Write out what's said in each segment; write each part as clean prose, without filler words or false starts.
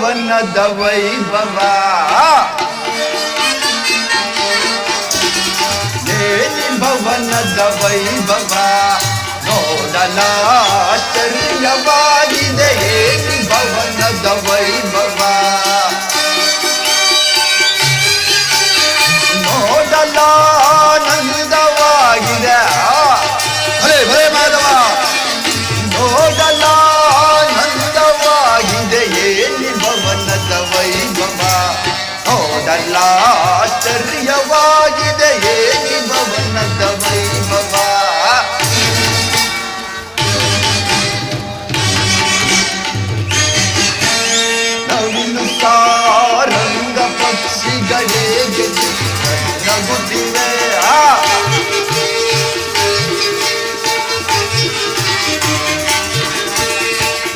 ಭವನದ ವೈಭವ ಏನಿ ಭವನದ ವೈಭವ ನೋಡಲಾಶ್ಚರ್ಯವಾಗಿದೆ ಏನಿ ಭವನದ ವೈಭವ ನೋಡಲಾನಂದವಾಗಿದೆ ಭಲೆ ಭಲೆ ಮಾಧವ ನೋಡಲಾನಂದವಾಗಿದೆ ಏನಿ ಭವನದ ವೈಭವ ನೋಡಲಾಶ್ಚರ್ಯವಾಗಿದೆ ಏನಿ ಭವನದ ವೈಭವ ನವಿಲು ಸಾರಂಗ ಪಕ್ಷಿಗಳೇ ನಗುತ್ತಿವೆ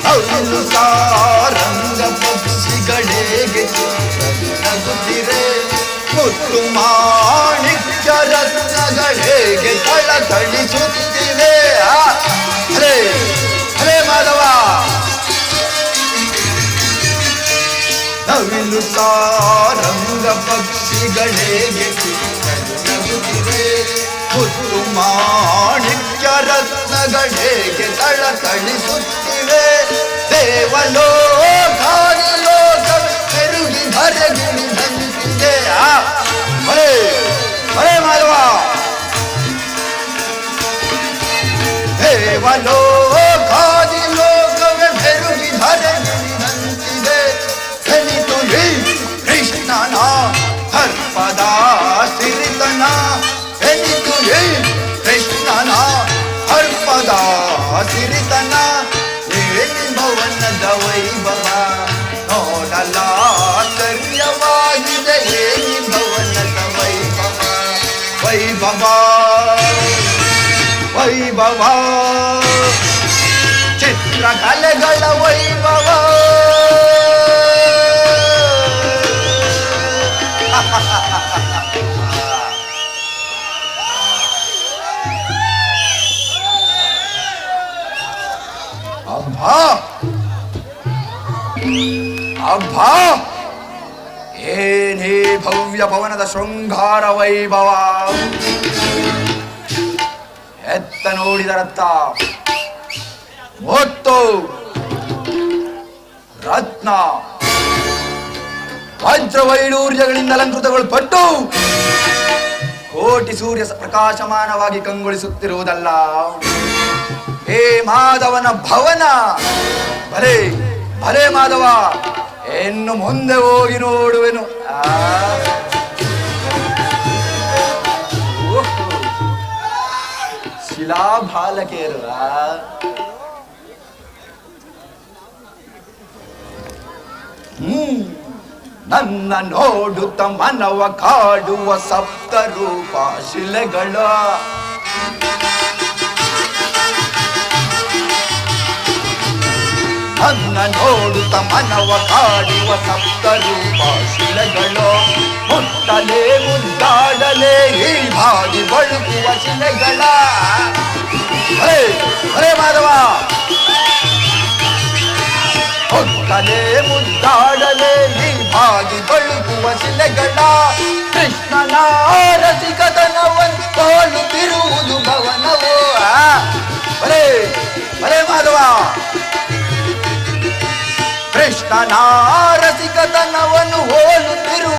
ನವಿಲು ಸಾರಂಗ ಪಕ್ಷಿಗಳೇ ನಗುತ್ತಿರೆ ಮುತ್ತು ಮಾಣಿಕ್ಯ ರತ್ನಗಳೇಗೆ ಥಳಥಳಿಸುತ್ತಿವೆ ಹರೇ ಹರೇ ಮಾಧವ ನವಿಲು ಸಾರಂಗ ಪಕ್ಷಿಗಳೇಗೆ ನಗುತ್ತಿವೆ ಮುತ್ತು ಮಾಣಿಕ್ಯ ರತ್ನಗಳೇಗೆ ಥಳಥಳಿಸುತ್ತಿವೆ ದೇವಲೋಕಾದಿಲೋಕ ಪೆರುಗಿ ಧರೆಗಿಳಿದಂತಿದೆ ಹರೇ ಹರೇ ಮಾಧವ ದೇವಲೋಕಾದಿಲೋಕವೇ ಪೆರುಗಿ ಧರೆಗಿಳಿದಂತಿದೆ ಎನಿತು ಈ ಕೃಷ್ಣನ ಸರ್ಪದ ಸಿರಿತನ ಎನಿತು ಈ ಕೃಷ್ಣನ ಸರ್ಪದ ಸಿರಿತನ ಏನಿ ಭವನದ ವೈಭವ ನೋಡಲಾಶ್ಚರ್ಯವಾಗಿದೆ ಏನಿ ಭವನದ ವೈಭವ ವೈಭವ ವೈಭವ ಚಿತ್ರಕಲೆಗಳ ವೈಭವ ಅಬ್ಬಾ ಅಬ್ಬಾ ಏನೇ ಭವ್ಯ ಭವನದ ಶೃಂಗಾರ ವೈಭವ ಎತ್ತ ನೋಡಿದರತ್ತ ಮುತ್ತು ರತ್ನ ವಜ್ರ ವೈಡೂರ್ಯಗಳಿಂದ ಅಲಂಕೃತಗೊಳ್ಪಟ್ಟು ಕೋಟಿ ಸೂರ್ಯ ಪ್ರಕಾಶಮಾನವಾಗಿ ಕಂಗೊಳಿಸುತ್ತಿರುವುದಲ್ಲ ಹೇ ಮಾಧವನ ಭವನ ಭಲೇ ಭಲೇ ಮಾಧವ ಇನ್ನು ಮುಂದೆ ಹೋಗಿ ನೋಡುವೆನು ಶಿಲಾಬಾಲಕೇರು ನನ್ನ ನೋಡುತ್ತ ಮನವ ಕಾಡುವ ಸಪ್ತರೂಪ ಶಿಲೆಗಳ ನನ್ನ ನೋಡುತ್ತ ಮನವ ಕಾಡುವ ಸಪ್ತರೂಪ ಶಿಲೆಗಳು ಮುಟ್ಟಲೇ ಮುದ್ದಾಡಲೇ ಈ ಭಾಗಿ ಬಳುಕುವ ಶಿಲೆಗಳ ಹರೇ ಹರೇ ಮಾಧವ ಮುಟ್ಟಲೇ ಮುದ್ದಾಡಲೇ ಈ ಭಾಗಿ ಬಳುಕುವ ಶಿಲೆಗಳ ಕೃಷ್ಣನ ರಸಿಕತನವನ್ನು ಹೋಲುತ್ತಿರುವುದು ಭವನವೋ ಹರೇ ಹರೇ ಮಾಧವ ಕೃಷ್ಣನ ರಸಿಕತನವನ್ನು ಹೋಲುತ್ತಿರುವ